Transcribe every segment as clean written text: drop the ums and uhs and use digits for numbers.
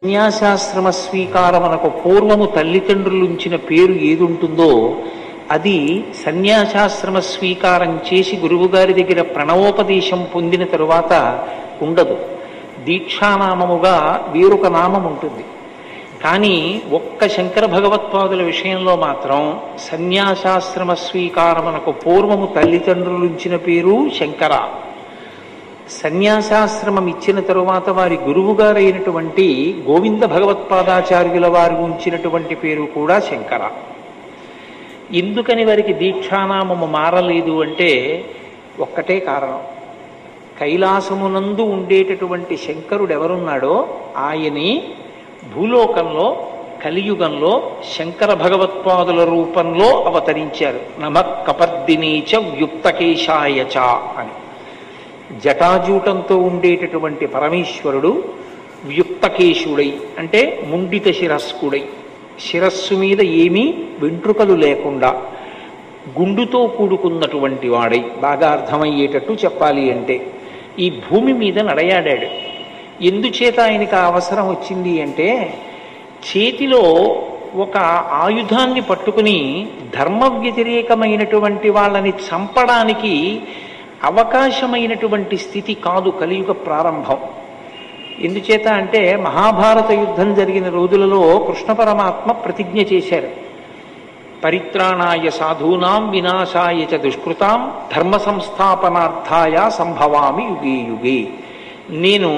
సన్యాసాశ్రమ స్వీకారమునకు పూర్వము తల్లిదండ్రులుంచిన పేరు ఏదుంటుందో అది సన్యాసాశ్రమ స్వీకారం చేసి గురువుగారి దగ్గర ప్రణవోపదేశం పొందిన తరువాత ఉండదు. దీక్షానామముగా వేరొక నామం ఉంటుంది. కానీ ఒక్క శంకర భగవత్పాదుల విషయంలో మాత్రం సన్యాసాశ్రమ స్వీకారమునకు పూర్వము తల్లిదండ్రులుంచిన పేరు శంకర. సన్యాసాశ్రమం ఇచ్చిన తరువాత వారి గురువుగారైనటువంటి గోవింద భగవత్పాదాచార్యుల వారు ఉంచినటువంటి పేరు కూడా శంకర. ఎందుకని వారికి దీక్షానామము మారలేదు అంటే ఒక్కటే కారణం. కైలాసమునందు ఉండేటటువంటి శంకరుడు ఎవరున్నాడో ఆయనే భూలోకంలో కలియుగంలో శంకర భగవత్పాదుల రూపంలో అవతరించారు. నమః కపర్దినీచ వ్యుక్తకేశాయచ అని. జటాజూటంతో ఉండేటటువంటి పరమేశ్వరుడు వ్యుక్తకేశుడై అంటే ముండిత శిరస్కుడై, శిరస్సు మీద ఏమీ వెంట్రుకలు లేకుండా గుండుతో కూడుకున్నటువంటి వాడై, బాగా అర్థమయ్యేటట్టు చెప్పాలి అంటే ఈ భూమి మీద నడయాడాడు. ఎందుచేత ఆయనకు ఆ అవసరం వచ్చింది అంటే చేతిలో ఒక ఆయుధాన్ని పట్టుకుని ధర్మ వ్యతిరేకమైనటువంటి వాళ్ళని చంపడానికి అవకాశమైనటువంటి స్థితి కాదు కలియుగ ప్రారంభం. ఎందుచేత అంటే మహాభారత యుద్ధం జరిగిన రోజులలో కృష్ణ పరమాత్మ ప్రతిజ్ఞ చేశారు. పరిత్రాణాయ సాధూనాం వినాశాయ చ దుష్కృతాం ధర్మ సంస్థాపనార్థాయ సంభవామి యుగే యుగే. నేను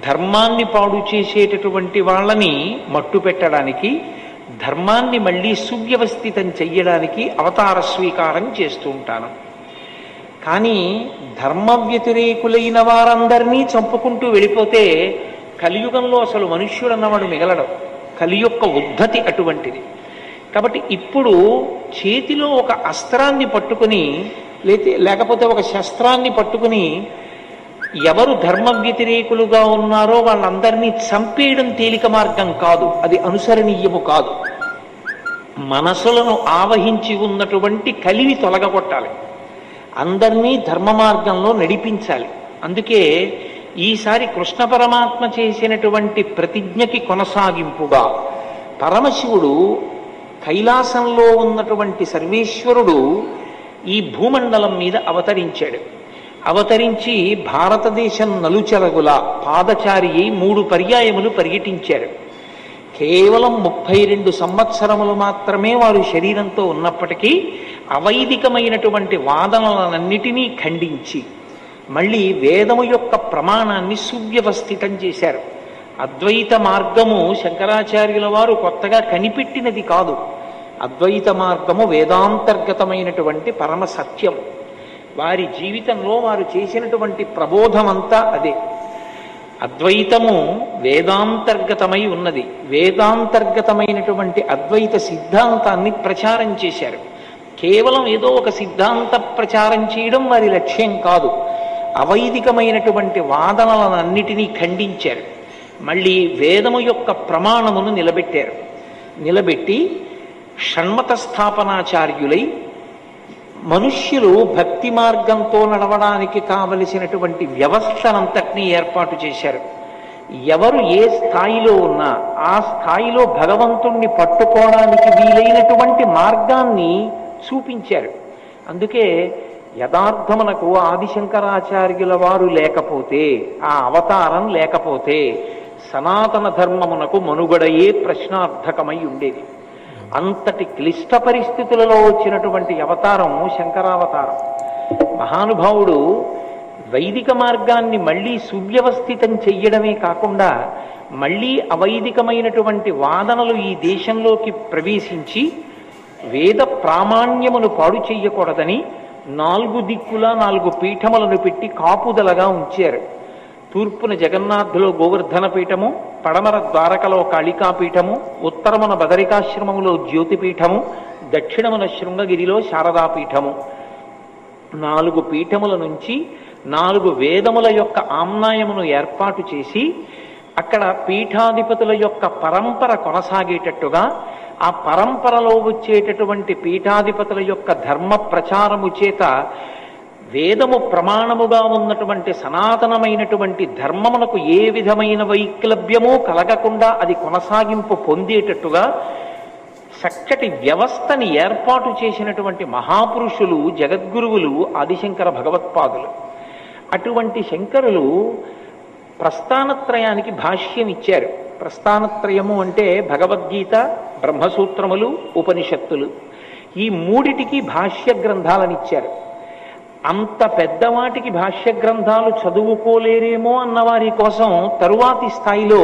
ధర్మాన్ని పాడు చేసేటటువంటి వాళ్ళని మట్టు పెట్టడానికి, ధర్మాన్ని మళ్ళీ సువ్యవస్థితం చెయ్యడానికి అవతార స్వీకారం చేస్తూ ఉంటాను. కానీ ధర్మ వ్యతిరేకులైన వారందరినీ చంపుకుంటూ వెళ్ళిపోతే కలియుగంలో అసలు మనుష్యుడన్నవాడు మిగలడం. కలి యొక్క ఉద్ధతి అటువంటిది. కాబట్టి ఇప్పుడు చేతిలో ఒక అస్త్రాన్ని పట్టుకుని లేకపోతే ఒక శస్త్రాన్ని పట్టుకుని ఎవరు ధర్మ వ్యతిరేకులుగా ఉన్నారో వాళ్ళందరినీ చంపేయడం తేలిక మార్గం కాదు, అది అనుసరణీయము కాదు. మనసులను ఆవహించి ఉన్నటువంటి కలిని తొలగగొట్టాలి, అందరినీ ధర్మ మార్గంలో నడిపించాలి. అందుకే ఈసారి కృష్ణ పరమాత్మ చేసినటువంటి ప్రతిజ్ఞకి కొనసాగింపుగా పరమశివుడు కైలాసంలో ఉన్నటువంటి సర్వేశ్వరుడు ఈ భూమండలం మీద అవతరించాడు. అవతరించి భారతదేశం నలుచెరగుల పాదచారి 3 పర్యాయములు పర్యటించారు. కేవలం 32 సంవత్సరములు మాత్రమే వారు శరీరంతో ఉన్నప్పటికీ అవైదికమైనటువంటి వాదనలన్నిటినీ ఖండించి మళ్ళీ వేదము యొక్క ప్రమాణాన్ని సువ్యవస్థితం చేశారు. అద్వైత మార్గము శంకరాచార్యుల వారు కొత్తగా కనిపెట్టినది కాదు. అద్వైత మార్గము వేదాంతర్గతమైనటువంటి పరమ సత్యం. వారి జీవితంలో వారు చేసినటువంటి ప్రబోధమంతా అదే. అద్వైతము వేదాంతర్గతమై ఉన్నది. వేదాంతర్గతమైనటువంటి అద్వైత సిద్ధాంతాన్ని ప్రచారం చేశారు. కేవలం ఏదో ఒక సిద్ధాంత ప్రచారం చేయడం వారి లక్ష్యం కాదు. అవైదికమైనటువంటి వాదనలన్నిటినీ ఖండించారు. మళ్ళీ వేదము యొక్క ప్రమాణమును నిలబెట్టారు. నిలబెట్టి షణ్మత స్థాపనాచార్యులై మనుష్యులు భక్తి మార్గంతో నడవడానికి కావలసినటువంటి వ్యవస్థనంతటినీ ఏర్పాటు చేశారు. ఎవరు ఏ స్థాయిలో ఉన్నా ఆ స్థాయిలో భగవంతుణ్ణి పట్టుకోవడానికి వీలైనటువంటి మార్గాన్ని చూపించారు. అందుకే యథార్థమునకు ఆదిశంకరాచార్యుల వారు లేకపోతే, ఆ అవతారం లేకపోతే సనాతన ధర్మమునకు మనుగడయే ప్రశ్నార్థకమై ఉండేది. అంతటి క్లిష్ట పరిస్థితులలో వచ్చినటువంటి అవతారం శంకరావతారం. మహానుభావుడు వైదిక మార్గాన్ని మళ్ళీ సువ్యవస్థితం చెయ్యడమే కాకుండా మళ్ళీ అవైదికమైనటువంటి వాదనలు ఈ దేశంలోకి ప్రవేశించి వేద ప్రామాణ్యమును పాడు చెయ్యకూడదని 4 దిక్కులా 4 పీఠములను పెట్టి కాపుదలగా ఉంచారు. తూర్పున జగన్నాథులో గోవర్ధన పీఠము, పడమర ద్వారకలో కాళికాపీఠము, ఉత్తరమున బదరికాశ్రమములో జ్యోతిపీఠము, దక్షిణమున శృంగగిరిలో శారదాపీఠము. 4 పీఠముల నుంచి 4 వేదముల యొక్క ఆమ్నాయమును ఏర్పాటు చేసి అక్కడ పీఠాధిపతుల యొక్క పరంపర కొనసాగేటట్టుగా, ఆ పరంపరలో వచ్చేటటువంటి పీఠాధిపతుల యొక్క ధర్మ ప్రచారము చేత వేదము ప్రమాణముగా ఉన్నటువంటి సనాతనమైనటువంటి ధర్మమునకు ఏ విధమైన వైక్లభ్యమూ కలగకుండా అది కొనసాగింపు పొందేటట్టుగా చక్కటి వ్యవస్థని ఏర్పాటు చేసినటువంటి మహాపురుషులు జగద్గురువులు ఆదిశంకర భగవత్పాదులు. అటువంటి శంకరులు ప్రస్థానత్రయానికి భాష్యం ఇచ్చారు. ప్రస్థానత్రయము అంటే భగవద్గీత, బ్రహ్మసూత్రములు, ఉపనిషత్తులు, ఈ మూడిటికి భాష్య గ్రంథాలను ఇచ్చారు. అంత పెద్దవాటికి భాష్య గ్రంథాలు చదువుకోలేరేమో అన్నవారి కోసం తరువాతి స్థాయిలో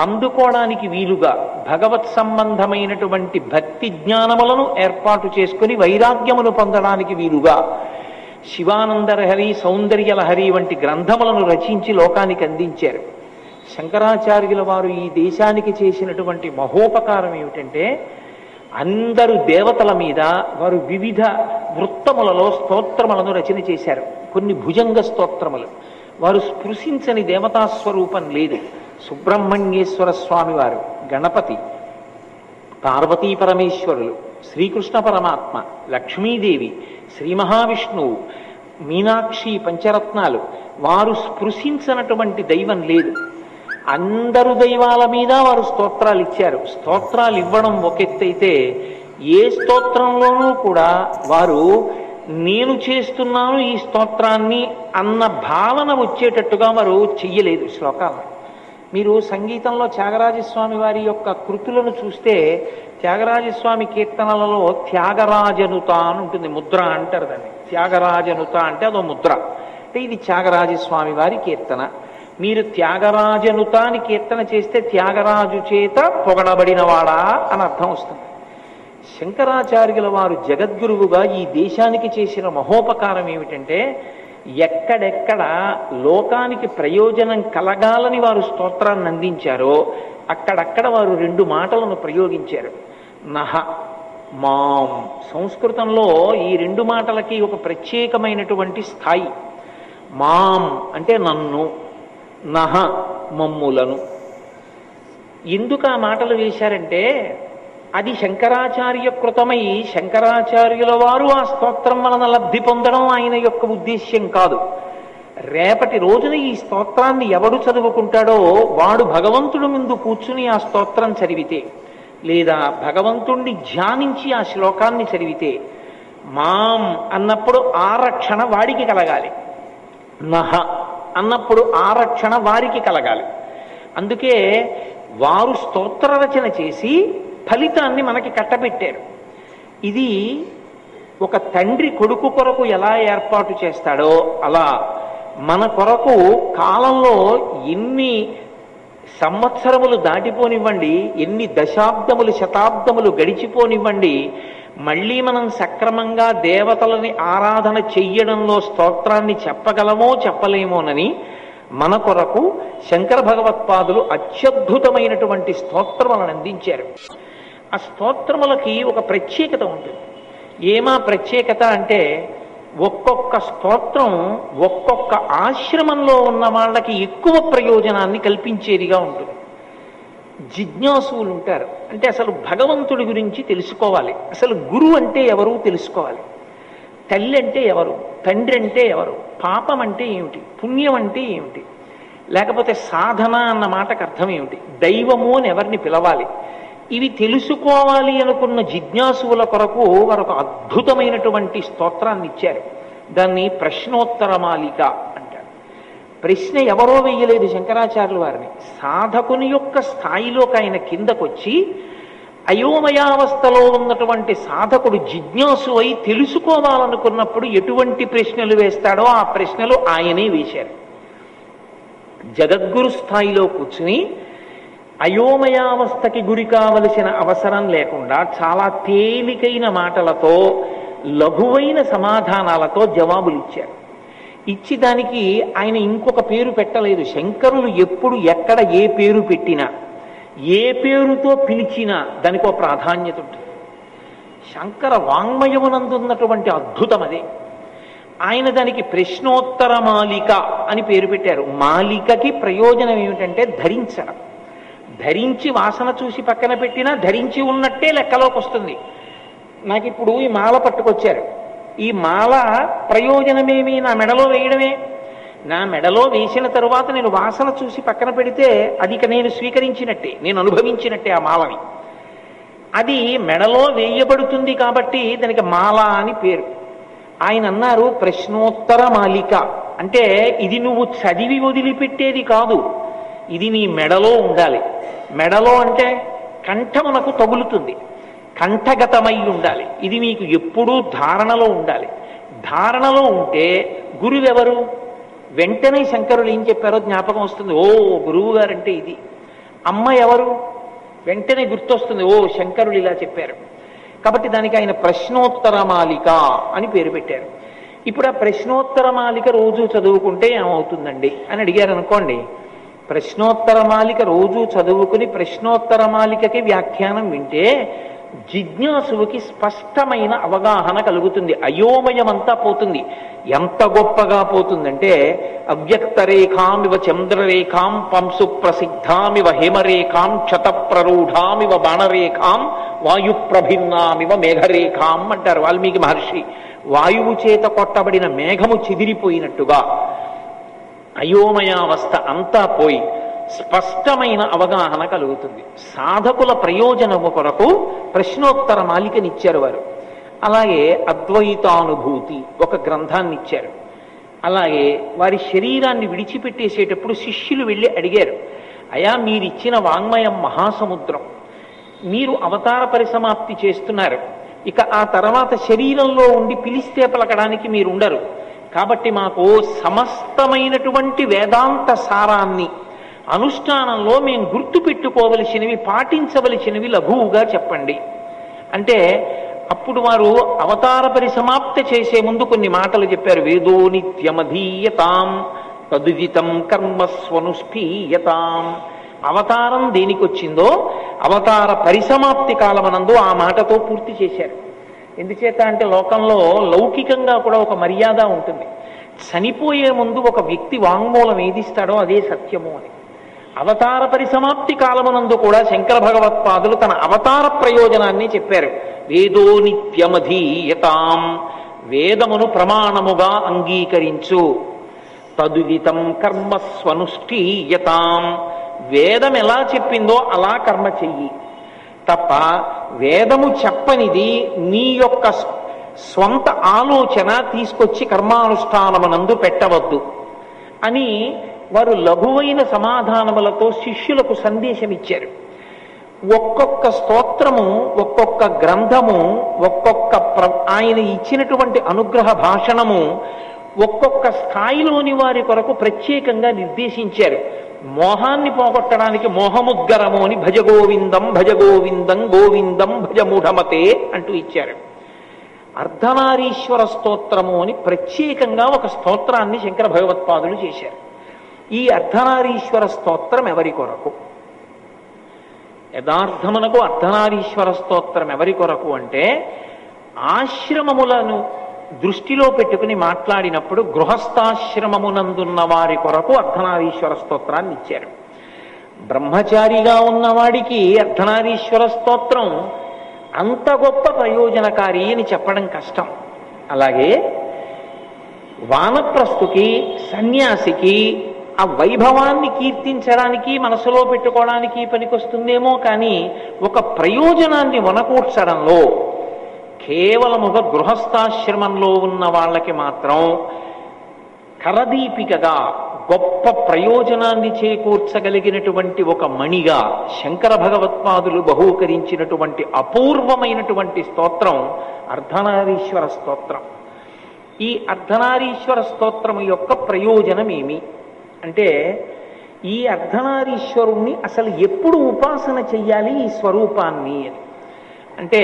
అందుకోవడానికి వీలుగా భగవత్ సంబంధమైనటువంటి భక్తి జ్ఞానములను ఏర్పాటు చేసుకుని వైరాగ్యమును పొందడానికి వీలుగా శివానందలహరి, సౌందర్యలహరి వంటి గ్రంథములను రచించి లోకానికి అందించారు. శంకరాచార్యుల వారు ఈ దేశానికి చేసినటువంటి మహోపకారం ఏమిటంటే, అందరు దేవతల మీద వారు వివిధ వృత్తములలో స్తోత్రములను రచన చేశారు. కొన్ని భుజంగ స్తోత్రములు, వారు స్పృశించని దేవతాస్వరూపం లేదు. సుబ్రహ్మణ్యేశ్వర స్వామి వారు, గణపతి, పార్వతీ పరమేశ్వరులు, శ్రీకృష్ణ పరమాత్మ, లక్ష్మీదేవి, శ్రీ మహావిష్ణువు, మీనాక్షి, పంచరత్నాలు, వారు స్పృశించినటువంటి దైవం లేదు. అందరు దైవాల మీద వారు స్తోత్రాలు ఇచ్చారు. స్తోత్రాలు ఇవ్వడం ఒక ఎత్తైతే, ఏ స్తోత్రంలోనూ కూడా వారు నేను చేస్తున్నాను ఈ స్తోత్రాన్ని అన్న భావన వచ్చేటట్టుగా వారు చెయ్యలేదు శ్లోకాలను. మీరు సంగీతంలో త్యాగరాజస్వామి వారి యొక్క కృతులను చూస్తే, త్యాగరాజస్వామి కీర్తనలలో త్యాగరాజనుత అని ఉంటుంది, ముద్ర అంటారు దాన్ని. త్యాగరాజనుత అంటే అదో ముద్ర. అంటే ఇది త్యాగరాజస్వామి వారి కీర్తన. మీరు త్యాగరాజనుత అని కీర్తన చేస్తే త్యాగరాజు చేత పొగడబడినవాడా అని అర్థం వస్తుంది. శంకరాచార్యుల వారు జగద్గురువుగా ఈ దేశానికి చేసిన మహోపకారం ఏమిటంటే, ఎక్కడెక్కడ లోకానికి ప్రయోజనం కలగాలని వారు స్తోత్రాన్ని అందించారో అక్కడక్కడ వారు రెండు మాటలను ప్రయోగించారు. నహ, మాం. సంస్కృతంలో ఈ రెండు మాటలకి ఒక ప్రత్యేకమైనటువంటి స్థాయి. మాం అంటే నన్ను, నహ మమ్ములను. ఎందుకు ఆ మాటలు వేశారంటే, అది శంకరాచార్య కృతమై శంకరాచార్యుల వారు ఆ స్తోత్రం వలన లబ్ధి పొందడం ఆయన యొక్క ఉద్దేశ్యం కాదు. రేపటి రోజున ఈ స్తోత్రాన్ని ఎవడు చదువుకుంటాడో వాడు భగవంతుడు ముందు కూర్చుని ఆ స్తోత్రం చదివితే, లేదా భగవంతుణ్ణి ధ్యానించి ఆ శ్లోకాన్ని చదివితే, మాం అన్నప్పుడు ఆ రక్షణ వాడికి కలగాలి, నహ అన్నప్పుడు ఆ రక్షణ వారికి కలగాలి. అందుకే వారు స్తోత్ర రచన చేసి ఫలితాన్ని మనకి కట్టబెట్టారు. ఇది ఒక తండ్రి కొడుకు కొరకు ఎలా ఏర్పాటు చేస్తాడో అలా మన కొరకు కాలంలో ఎన్ని సంవత్సరములు దాటిపోనివ్వండి, ఎన్ని దశాబ్దములు శతాబ్దములు గడిచిపోనివ్వండి, మళ్ళీ మనం సక్రమంగా దేవతలని ఆరాధన చెయ్యడంలో స్తోత్రాన్ని చెప్పగలమో చెప్పలేమోనని మన కొరకు శంకర భగవత్పాదులు అత్యద్భుతమైనటువంటి స్తోత్రములను అందించారు. ఆ స్తోత్రములకి ఒక ప్రత్యేకత ఉంటుంది. ఏమా ప్రత్యేకత అంటే, ఒక్కొక్క స్తోత్రం ఒక్కొక్క ఆశ్రమంలో ఉన్న వాళ్ళకి ఎక్కువ ప్రయోజనాన్ని కల్పించేదిగా ఉంటుంది. జిజ్ఞాసువులు ఉంటారు, అంటే అసలు భగవంతుడి గురించి తెలుసుకోవాలి, అసలు గురువు అంటే ఎవరు తెలుసుకోవాలి, తల్లి అంటే ఎవరు, తండ్రి అంటే ఎవరు, పాపం అంటే ఏమిటి, పుణ్యం అంటే ఏమిటి, లేకపోతే సాధన అన్న మాటకు అర్థం ఏమిటి, దైవము అని ఎవరిని పిలవాలి, ఇవి తెలుసుకోవాలి అనుకున్న జిజ్ఞాసువుల కొరకు వారు ఒక అద్భుతమైనటువంటి స్తోత్రాన్ని ఇచ్చారు. దాన్ని ప్రశ్నోత్తరమాలిక అంటారు. ప్రశ్న ఎవరో వెయ్యలేదు శంకరాచార్యుల వారిని, సాధకుని యొక్క స్థాయిలోకి ఆయన కిందకొచ్చి అయోమయావస్థలో ఉన్నటువంటి సాధకుడు జిజ్ఞాసు అయి తెలుసుకోవాలనుకున్నప్పుడు ఎటువంటి ప్రశ్నలు వేస్తాడో ఆ ప్రశ్నలు ఆయనే వేశారు. జగద్గురు స్థాయిలో కూర్చుని అయోమయావస్థకి గురి కావలసిన అవసరం లేకుండా చాలా తేలికైన మాటలతో, లఘువైన సమాధానాలతో జవాబులు ఇచ్చారు. ఇచ్చి దానికి ఆయన ఇంకొక పేరు పెట్టలేదు. శంకరులు ఎప్పుడు ఎక్కడ ఏ పేరు పెట్టినా, ఏ పేరుతో పిలిచినా దానికి ఒక ప్రాధాన్యత ఉంటుంది. శంకర వాంగ్మయమునందున్నటువంటి అద్భుతం అదే. ఆయన దానికి ప్రశ్నోత్తర మాలిక అని పేరు పెట్టారు. మాలికకి ప్రయోజనం ఏమిటంటే ధరించడం. ధరించి వాసన చూసి పక్కన పెట్టినా ధరించి ఉన్నట్టే లెక్కలోకి వస్తుంది. నాకు ఇప్పుడు ఈ మాల పట్టుకొచ్చారు, ఈ మాల ప్రయోజనమేమి? నా మెడలో వేయడమే. నా మెడలో వేసిన తరువాత నేను వాసన చూసి పక్కన పెడితే అది ఇక నేను స్వీకరించినట్టే, నేను అనుభవించినట్టే ఆ మాలని. అది మెడలో వేయబడుతుంది కాబట్టి దానికి మాల అని పేరు. ఆయన అన్నారు ప్రశ్నోత్తర మాలిక అంటే ఇది నువ్వు చదివి వదిలిపెట్టేది కాదు, ఇది నీ మెడలో ఉండాలి. మెడలో అంటే కంఠమునకు తగులుతుంది, కంఠగతమై ఉండాలి. ఇది మీకు ఎప్పుడూ ధారణలో ఉండాలి. ధారణలో ఉంటే గురువెవరు? వెంటనే శంకరులు ఏం చెప్పారో జ్ఞాపకం వస్తుంది. ఓ గురువు గారంటే ఇది. అమ్మ ఎవరు? వెంటనే గుర్తొస్తుంది, ఓ శంకరులు ఇలా చెప్పారు. కాబట్టి దానికి ఆయన ప్రశ్నోత్తర మాలిక అని పేరు పెట్టారు. ఇప్పుడు ఆ ప్రశ్నోత్తర మాలిక రోజు చదువుకుంటే ఏమవుతుందండి అని అడిగారు అనుకోండి. ప్రశ్నోత్తర మాలిక రోజు చదువుకుని ప్రశ్నోత్తర మాలికకి వ్యాఖ్యానం వింటే జిజ్ఞాసుకి స్పష్టమైన అవగాహన కలుగుతుంది, అయోమయమంతా పోతుంది. ఎంత గొప్పగా పోతుందంటే అవ్యక్తరేఖామివ చంద్రరేఖాం పంసు ప్రసిద్ధామివ హేమరేఖాం క్షతప్రరూఢామివ బాణరేఖాం వాయుప్రభిన్నామివ మేఘరేఖాం అంటారు వాల్మీకి మహర్షి. వాయువు చేత కొట్టబడిన మేఘము చెదిరిపోయినట్టుగా అయోమయావస్థ అంతా పోయి స్పష్టమైన అవగాహన కలుగుతుంది. సాధకుల ప్రయోజనము కొరకు ప్రశ్నోత్తర మాలికనిచ్చారు వారు. అలాగే అద్వైతానుభూతి ఒక గ్రంథాన్ని ఇచ్చారు. అలాగే వారి శరీరాన్ని విడిచిపెట్టేసేటప్పుడు శిష్యులు వెళ్ళి అడిగారు, అయా మీరిచ్చిన వాంగ్మయం మహాసముద్రం, మీరు అవతార పరిసమాప్తి చేస్తున్నారు, ఇక ఆ తర్వాత శరీరంలో ఉండి పిలిస్తే పలకడానికి మీరు ఉండరు, కాబట్టి మాకు సమస్తమైనటువంటి వేదాంత సారాన్ని అనుష్ఠానంలో మేము గుర్తు పెట్టుకోవలసినవి, పాటించవలసినవి లఘువుగా చెప్పండి అంటే అప్పుడు వారు అవతార పరిసమాప్తి చేసే ముందు కొన్ని మాటలు చెప్పారు. వేదో నిత్యమధీయతాం తదుదితం కర్మస్వనుష్ఠీయతాం. అవతారం దేనికి వచ్చిందో అవతార పరిసమాప్తి కాలమనందు ఆ మాటతో పూర్తి చేశారు. ఎందుచేత అంటే లోకంలో లౌకికంగా కూడా ఒక మర్యాద ఉంటుంది. చనిపోయే ముందు ఒక వ్యక్తి వాంగ్మూలం ఏదిస్తాడో అదే సత్యము అని. అవతార పరిసమాప్తి కాలమునందు కూడా శంకర భగవత్పాదులు తన అవతార ప్రయోజనాన్ని చెప్పారు. వేదో నిత్యమధీయతాం, వేదమును ప్రమాణముగా అంగీకరించు. తదుదితం కర్మస్వనుష్ఠీయతాం, వేదం ఎలా చెప్పిందో అలా కర్మ చెయ్యి తప్ప వేదము చెప్పనిది నీ యొక్క స్వంత ఆలోచన తీసుకొచ్చి కర్మానుష్ఠానమునందు పెట్టవద్దు అని వారు లఘువైన సమాధానములతో శిష్యులకు సందేశం ఇచ్చారు. ఒక్కొక్క స్తోత్రము, ఒక్కొక్క గ్రంథము, ఒక్కొక్క ఆయన ఇచ్చినటువంటి అనుగ్రహ భాషణము ఒక్కొక్క స్థాయిలోని వారి కొరకు ప్రత్యేకంగా నిర్దేశించారు. మోహాన్ని పోగొట్టడానికి మోహముద్గరము అని భజగోవిందం భజగోవిందం గోవిందం భజమూఢమతే అంటూ ఇచ్చారు. అర్ధనారీశ్వర స్తోత్రము అని ప్రత్యేకంగా ఒక స్తోత్రాన్ని శంకర భగవత్పాదులు చేశారు. ఈ అర్ధనారీశ్వర స్తోత్రం ఎవరి కొరకు? యథార్థమునకు అర్ధనారీశ్వర స్తోత్రం ఎవరి కొరకు అంటే ఆశ్రమములను దృష్టిలో పెట్టుకుని మాట్లాడినప్పుడు గృహస్థాశ్రమమునందున్న వారి కొరకు అర్ధనారీశ్వర స్తోత్రాన్ని ఇచ్చారు. బ్రహ్మచారిగా ఉన్నవాడికి అర్ధనారీశ్వర స్తోత్రం అంత గొప్ప ప్రయోజనకారి అని చెప్పడం కష్టం. అలాగే వానప్రస్థుకి, సన్యాసికి ఆ వైభవాన్ని కీర్తించడానికి, మనసులో పెట్టుకోవడానికి పనికొస్తుందేమో కానీ ఒక ప్రయోజనాన్ని వనకూర్చడంలో కేవలముగా గృహస్థాశ్రమంలో ఉన్న వాళ్ళకి మాత్రం కరదీపికగా గొప్ప ప్రయోజనాన్ని చేకూర్చగలిగినటువంటి ఒక మణిగా శంకర భగవత్పాదులు బహూకరించినటువంటి అపూర్వమైనటువంటి స్తోత్రం అర్ధనారీశ్వర స్తోత్రం. ఈ అర్ధనారీశ్వర స్తోత్రం యొక్క ప్రయోజనం ఏమి అంటే ఈ అర్ధనారీశ్వరుణ్ణి అసలు ఎప్పుడు ఉపాసన చెయ్యాలి ఈ స్వరూపాన్ని అని అంటే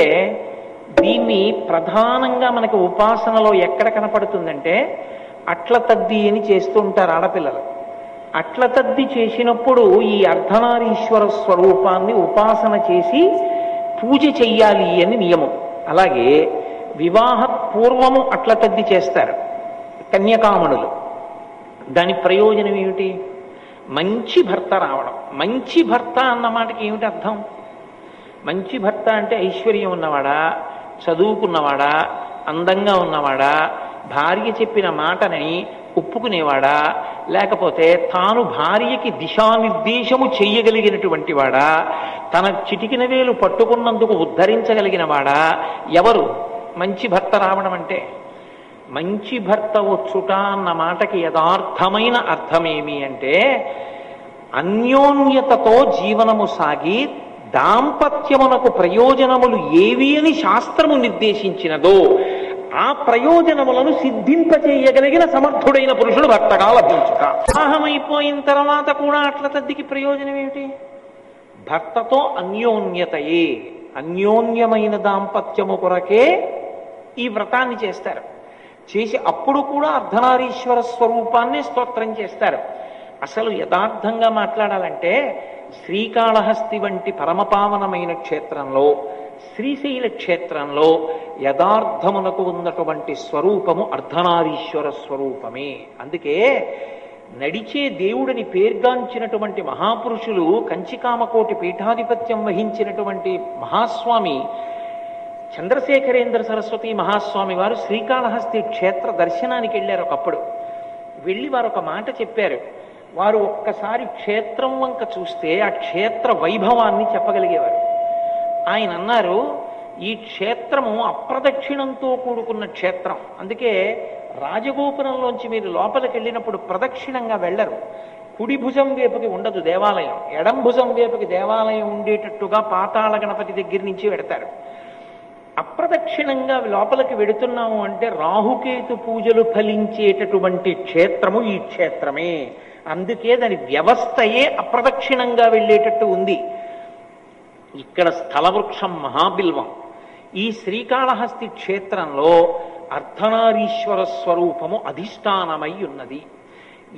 దీన్ని ప్రధానంగా మనకి ఉపాసనలో ఎక్కడ కనపడుతుందంటే అట్ల తద్ది అని చేస్తూ ఉంటారు ఆడపిల్లలు. అట్ల తద్ది చేసినప్పుడు ఈ అర్ధనారీశ్వర స్వరూపాన్ని ఉపాసన చేసి పూజ చెయ్యాలి అని నియమం. అలాగే వివాహ పూర్వము అట్ల తద్ది చేస్తారు కన్యకామణులు. దాని ప్రయోజనం ఏమిటి? మంచి భర్త రావడం. మంచి భర్త అన్న మాటకి ఏమిటి అర్థం? మంచి భర్త అంటే ఐశ్వర్యం ఉన్నవాడా, చదువుకున్నవాడా, అందంగా ఉన్నవాడా, భార్య చెప్పిన మాటని ఒప్పుకునేవాడా, లేకపోతే తాను భార్యకి దిశానిర్దేశము చెయ్యగలిగినటువంటి వాడా, తన చిటికిన వేలు పట్టుకున్నందుకు ఉద్ధరించగలిగిన వాడా? ఎవరు మంచి భర్త రావడం అంటే? మంచి భర్త వచ్చుట అన్న మాటకి యథార్థమైన అర్థమేమి అంటే, అన్యోన్యతతో జీవనము సాగి దాంపత్యమునకు ప్రయోజనములు ఏవి అని శాస్త్రము నిర్దేశించినదో ఆ ప్రయోజనములను సిద్ధింపచేయగలిగిన సమర్థుడైన పురుషుడు భర్తగా లభించుట. వివాహమైపోయిన తర్వాత కూడా అట్ల తద్దికి ప్రయోజనం ఏమిటి? భర్తతో అన్యోన్యతయే, అన్యోన్యమైన దాంపత్యము కొరకే ఈ వ్రతాన్ని చేస్తారు. చేసి అప్పుడు కూడా అర్ధనారీశ్వర స్వరూపాన్ని స్తోత్రం చేస్తారు. అసలు యథార్థంగా మాట్లాడాలంటే శ్రీకాళహస్తి వంటి పరమపావనమైన క్షేత్రంలో, శ్రీశైల క్షేత్రంలో యథార్థమునకు ఉన్నటువంటి స్వరూపము అర్ధనారీశ్వర స్వరూపమే. అందుకే నడిచే దేవుడిని పేర్గాంచినటువంటి మహాపురుషులు, కంచికామకోటి పీఠాధిపత్యం వహించినటువంటి మహాస్వామి చంద్రశేఖరేంద్ర సరస్వతి మహాస్వామి వారు శ్రీకాళహస్తి క్షేత్ర దర్శనానికి వెళ్ళారు. ఒకప్పుడు వెళ్ళి వారు ఒక మాట చెప్పారు. వారు ఒక్కసారి క్షేత్రం వంక చూస్తే ఆ క్షేత్ర వైభవాన్ని చెప్పగలిగేవారు. ఆయన అన్నారు, ఈ క్షేత్రము అప్రదక్షిణంతో కూడుకున్న క్షేత్రం. అందుకే రాజగోపురంలోంచి మీరు లోపలికి వెళ్ళినప్పుడు ప్రదక్షిణంగా వెళ్ళరు. కుడి భుజం వైపుకి ఉండదు దేవాలయం, ఎడం భుజం వైపుకి దేవాలయం ఉండేటట్టుగా పాతాళ గణపతి దగ్గర నుంచి వెడతారు. అప్రదక్షిణంగా లోపలికి వెడుతున్నాము అంటే రాహుకేతు పూజలు ఫలించేటటువంటి క్షేత్రము ఈ క్షేత్రమే. అందుకే దాని వ్యవస్థయే అప్రదక్షిణంగా వెళ్ళేటట్టు ఉంది. ఇక్కడ స్థలవృక్షం మహాబిల్వం. ఈ శ్రీకాళహస్తి క్షేత్రంలో అర్ధనారీశ్వర స్వరూపము అధిష్టానమై ఉన్నది.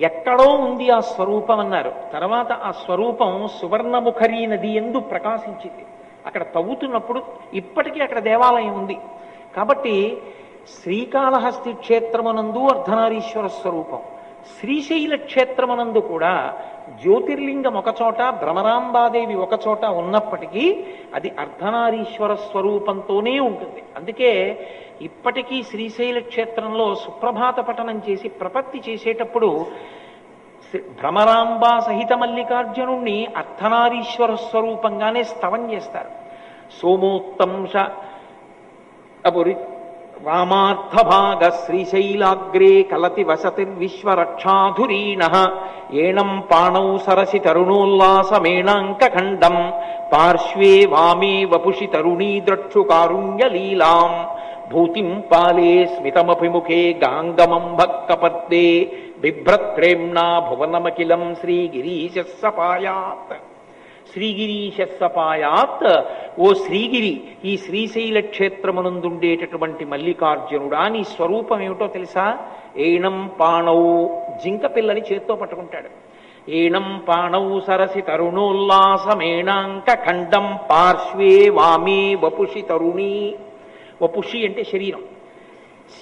ఎక్కడో ఉంది ఆ స్వరూపం అన్నారు. తర్వాత ఆ స్వరూపం సువర్ణముఖరీ నది యందు ప్రకాశించింది. అక్కడ తవ్వుతున్నప్పుడు ఇప్పటికీ అక్కడ దేవాలయం ఉంది. కాబట్టి శ్రీకాళహస్తి క్షేత్రమునందు అర్ధనారీశ్వర స్వరూపం, శ్రీశైల క్షేత్రమునందు కూడా జ్యోతిర్లింగం ఒకచోట, భ్రమరాంబాదేవి ఒకచోట ఉన్నప్పటికీ అది అర్ధనారీశ్వర స్వరూపంతోనే ఉంటుంది. అందుకే ఇప్పటికీ శ్రీశైల క్షేత్రంలో సుప్రభాత పఠనం చేసి ప్రపత్తి చేసేటప్పుడు భ్రమరాంబా సహిత మల్లికార్జునుణ్ణి అర్ధనారీశ్వర స్వరూపంగానే స్తవం చేస్తారు. సోమోత్తంశ అపురి రామార్థభాగ శ్రీశైలాగ్రే కలతి వసతిర్విశ్వరక్షాధురీణ ఏణం పాణౌ సరసి తరుణోల్లాసమేణాంకఖండం పార్శ్వే వామే వపుషి తరుణీ ద్రక్షుకారుణ్యలీలాం భూతిం పాలే స్మితమభిముఖే గాంగమం భక్కపద్దే బిభ్రత్రేమ్నా భువనమఖిలం శ్రీగిరీశ సపాయాత్. శ్రీగిరీశ సపాయాత్, ఓ శ్రీగిరి, ఈ శ్రీశైల క్షేత్రమునందుండేటటువంటి మల్లికార్జునుడా, నీ స్వరూపం ఏమిటో తెలుసా? ఏణం పాణౌ, జింక పిల్లని చేత్తో పట్టుకుంటాడు. ఏణం పాణౌ సరసి తరుణోల్లాసమేణాంక ఖండం పార్శ్వే వామే వపుషి తరుణీ. వపుషి అంటే శరీరం.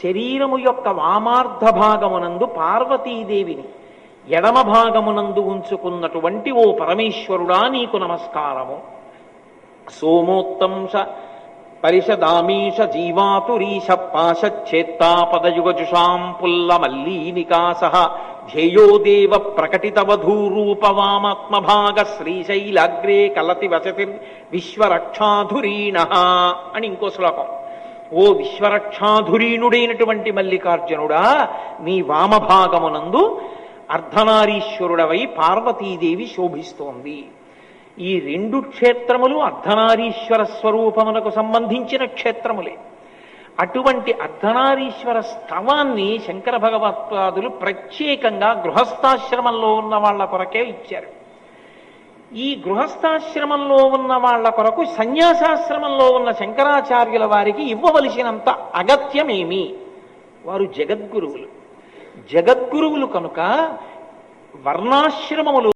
శరీరము యొక్క వామార్ధ భాగమునందు పార్వతీదేవిని, ఎడమ భాగమునందు ఉంచుకున్నటువంటి ఓ పరమేశ్వరుడా నీకు నమస్కారము. సోమోత్తంశ పరిషదామీష జీవాతురీశ పాశచ్ఛేత్తాపదయుగజుషాం పుల్ల మల్లీనికాస ధ్యేయో దేవ ప్రకటితవధూరూపవామాత్మభాగ శ్రీశైలాగ్రే కలతి వసతిర్ విశ్వరక్షాధురీణ అని ఇంకో శ్లోకం. ఓ విశ్వరక్షాధురీణుడైనటువంటి మల్లికార్జునుడా, నీ వామభాగమునందు అర్ధనారీశ్వరుడవై పార్వతీదేవి శోభిస్తోంది. ఈ రెండు క్షేత్రములు అర్ధనారీశ్వర స్వరూపమునకు సంబంధించిన క్షేత్రములే. అటువంటి అర్ధనారీశ్వర స్తవాన్ని శంకర భగవత్పాదులు ప్రత్యేకంగా గృహస్థాశ్రమంలో ఉన్న వాళ్ళ కొరకే ఇచ్చారు. ఈ గృహస్థాశ్రమంలో ఉన్న వాళ్ళ కొరకు సన్యాసాశ్రమంలో ఉన్న శంకరాచార్యుల వారికి ఇవ్వవలసినంత అగత్యమేమి? వారు జగద్గురువులు. జగద్గురువులు కనుక వర్ణాశ్రమములు